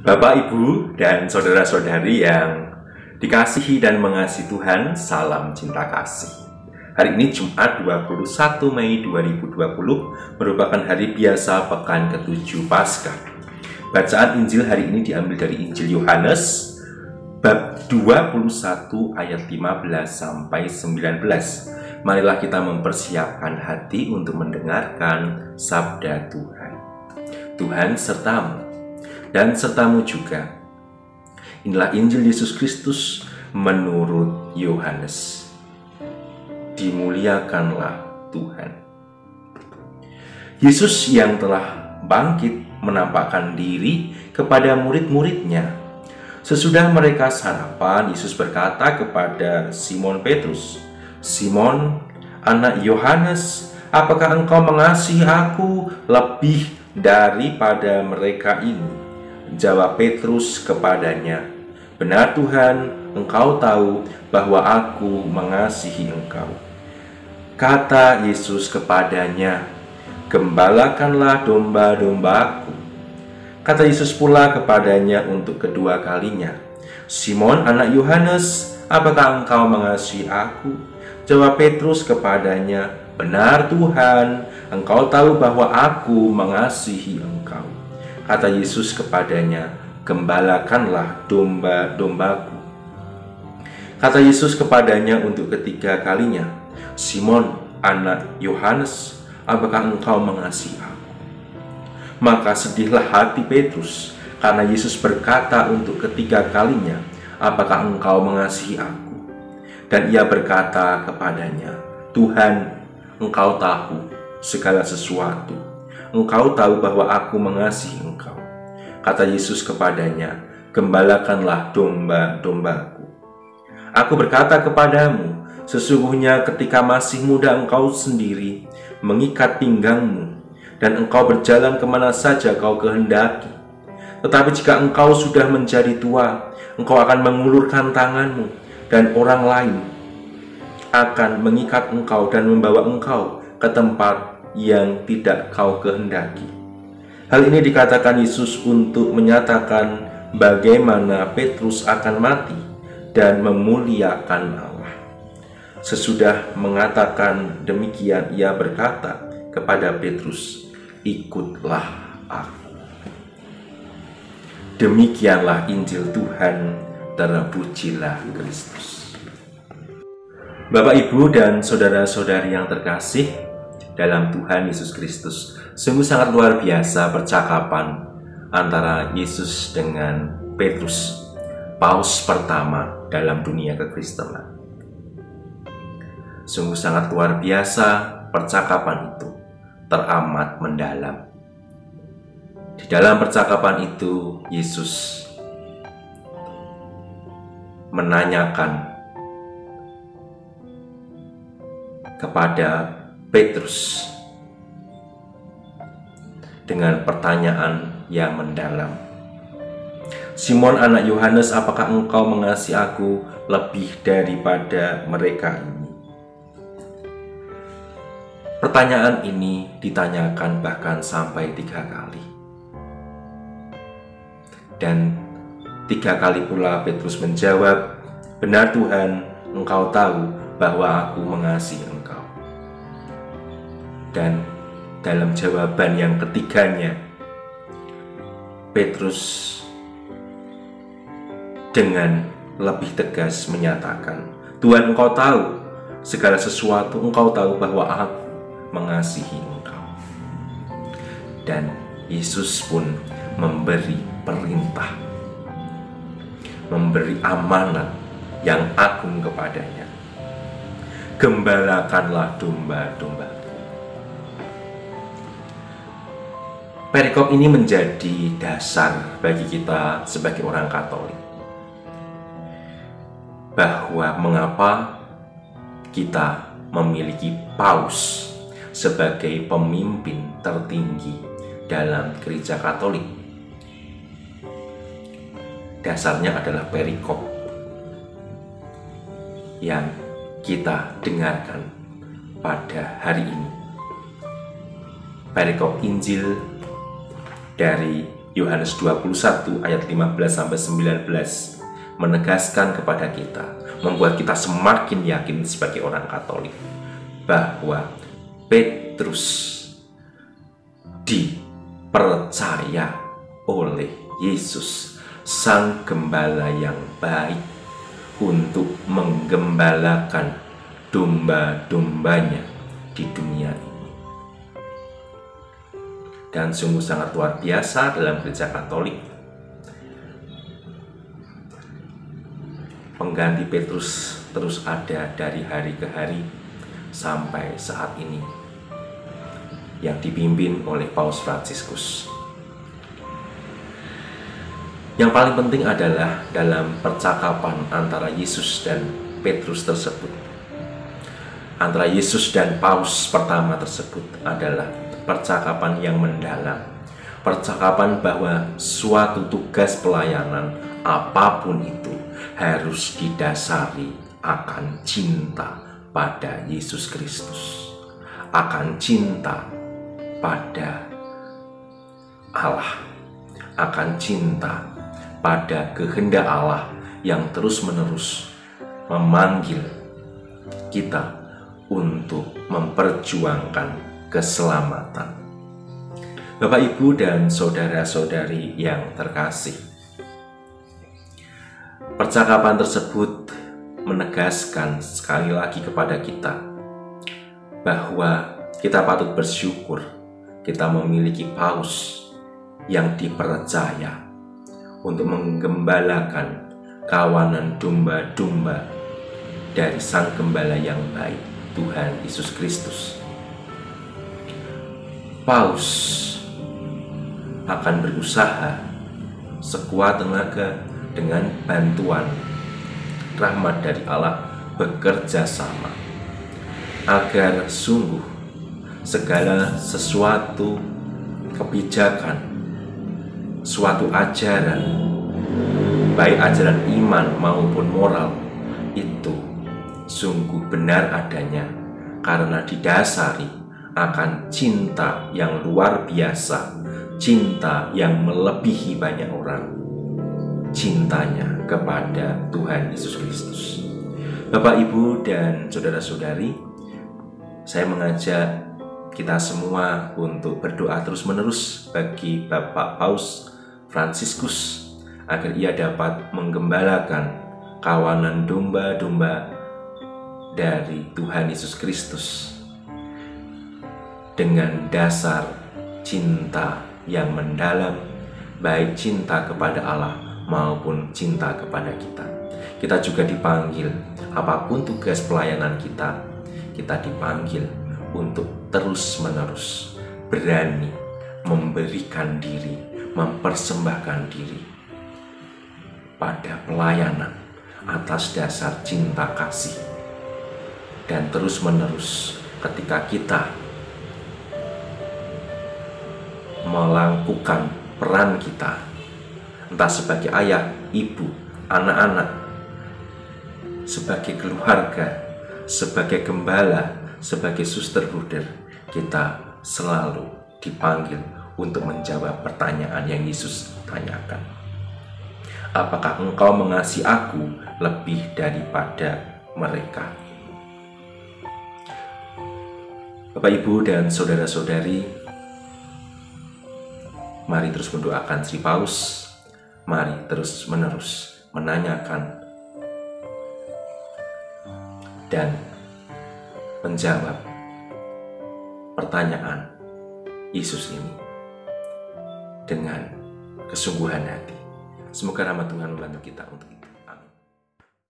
Bapak, Ibu, dan saudara-saudari yang dikasihi dan mengasihi Tuhan, salam cinta kasih. Hari ini Jumat 21 Mei 2020 merupakan hari biasa pekan ke-7 Paskah. Bacaan Injil hari ini diambil dari Injil Yohanes bab 21 ayat 15 sampai 19. Marilah kita mempersiapkan hati untuk mendengarkan sabda Tuhan. Tuhan sertamu dan sertamu juga. Inilah Injil Yesus Kristus menurut Yohanes. Dimuliakanlah Tuhan. Yesus yang telah bangkit menampakkan diri kepada murid-muridnya. Sesudah mereka sarapan, Yesus berkata kepada Simon Petrus, "Simon, anak Yohanes, apakah engkau mengasihi aku lebih daripada mereka ini?" Jawab Petrus kepadanya, "Benar Tuhan, engkau tahu bahwa aku mengasihi engkau." Kata Yesus kepadanya, "Gembalakanlah domba-dombaku." Kata Yesus pula kepadanya untuk kedua kalinya, "Simon anak Yohanes, apakah engkau mengasihi aku?" Jawab Petrus kepadanya, "Benar Tuhan, engkau tahu bahwa aku mengasihi engkau." Kata Yesus kepadanya, "Gembalakanlah domba-dombaku." Kata Yesus kepadanya untuk ketiga kalinya, "Simon, anak Yohanes, apakah engkau mengasihi aku?" Maka sedihlah hati Petrus, karena Yesus berkata untuk ketiga kalinya, "Apakah engkau mengasihi aku?" Dan ia berkata kepadanya, "Tuhan, engkau tahu segala sesuatu. Engkau tahu bahwa aku mengasihi engkau." Kata Yesus kepadanya, "Gembalakanlah domba-dombaku. Aku berkata kepadamu, sesungguhnya ketika masih muda engkau sendiri mengikat pinggangmu, dan engkau berjalan kemana saja kau kehendaki. Tetapi jika engkau sudah menjadi tua, engkau akan mengulurkan tanganmu, dan orang lain akan mengikat engkau dan membawa engkau ke tempat yang tidak kau kehendaki." Hal ini dikatakan Yesus untuk menyatakan bagaimana Petrus akan mati dan memuliakan Allah. Sesudah mengatakan demikian, ia berkata kepada Petrus, "Ikutlah aku." Demikianlah Injil Tuhan, terpujilah Kristus. Bapak, Ibu, dan saudara-saudari yang terkasih dalam Tuhan Yesus Kristus, sungguh sangat luar biasa percakapan antara Yesus dengan Petrus, paus pertama dalam dunia kekristenan. Sungguh sangat luar biasa percakapan itu, teramat mendalam. Di dalam percakapan itu, Yesus menanyakan kepada Petrus dengan pertanyaan yang mendalam. "Simon anak Yohanes, apakah engkau mengasihi aku lebih daripada mereka ini?" Pertanyaan ini ditanyakan bahkan sampai 3 kali. Dan 3 kali pula Petrus menjawab, "Benar Tuhan, engkau tahu bahwa aku mengasihi engkau." Dan dalam jawaban yang ketiganya, Petrus dengan lebih tegas menyatakan, "Tuhan, engkau tahu segala sesuatu, engkau tahu bahwa aku mengasihi engkau." Dan Yesus pun memberi perintah, memberi amanat yang agung kepadanya, "Gembalakanlah domba-domba." Perikop ini menjadi dasar bagi kita sebagai orang Katolik, bahwa mengapa kita memiliki paus sebagai pemimpin tertinggi dalam Gereja Katolik. Dasarnya adalah perikop yang kita dengarkan pada hari ini. Perikop Injil dari Yohanes 21 ayat 15-19 menegaskan kepada kita, membuat kita semakin yakin sebagai orang Katolik bahwa Petrus dipercaya oleh Yesus, Sang Gembala yang baik, untuk menggembalakan domba-dombanya di dunia ini. Dan sungguh sangat luar biasa dalam gereja Katolik, pengganti Petrus terus ada dari hari ke hari sampai saat ini, yang dipimpin oleh Paus Fransiskus. Yang paling penting adalah dalam percakapan antara Yesus dan Petrus tersebut, antara Yesus dan Paus pertama tersebut, adalah percakapan yang mendalam. Percakapan bahwa suatu tugas pelayanan apapun itu harus didasari akan cinta pada Yesus Kristus, akan cinta pada Allah, akan cinta pada kehendak Allah yang terus-menerus memanggil kita untuk memperjuangkan keselamatan. Bapak, Ibu, dan saudara-saudari yang terkasih, percakapan tersebut menegaskan sekali lagi kepada kita bahwa kita patut bersyukur kita memiliki Paus yang dipercaya untuk menggembalakan kawanan domba-domba dari Sang Gembala yang baik, Tuhan Yesus Kristus. Paus akan berusaha sekuat tenaga dengan bantuan rahmat dari Allah, bekerja sama agar sungguh segala sesuatu kebijakan, suatu ajaran, baik ajaran iman maupun moral, itu sungguh benar adanya karena didasari akan cinta yang luar biasa, cinta yang melebihi banyak orang, cintanya kepada Tuhan Yesus Kristus. Bapak, Ibu, dan saudara-saudari, saya mengajak kita semua untuk berdoa terus-menerus bagi Bapak Paus Fransiskus agar ia dapat menggembalakan kawanan domba-domba dari Tuhan Yesus Kristus dengan dasar cinta yang mendalam, baik cinta kepada Allah maupun cinta kepada kita. Kita juga dipanggil, apapun tugas pelayanan kita, kita dipanggil untuk terus-menerus berani memberikan diri, mempersembahkan diri pada pelayanan atas dasar cinta kasih. Dan terus-menerus ketika kita melakukan peran kita, entah sebagai ayah, ibu, anak-anak, sebagai keluarga, sebagai gembala, sebagai suster bruder, kita selalu dipanggil untuk menjawab pertanyaan yang Yesus tanyakan. Apakah engkau mengasihi aku lebih daripada mereka? Bapak, Ibu, dan saudara-saudari, mari terus mendoakan Sri Paus. Mari terus-menerus menanyakan dan menjawab pertanyaan Yesus ini dengan kesungguhan hati. Semoga rahmat Tuhan membantu kita untuk itu.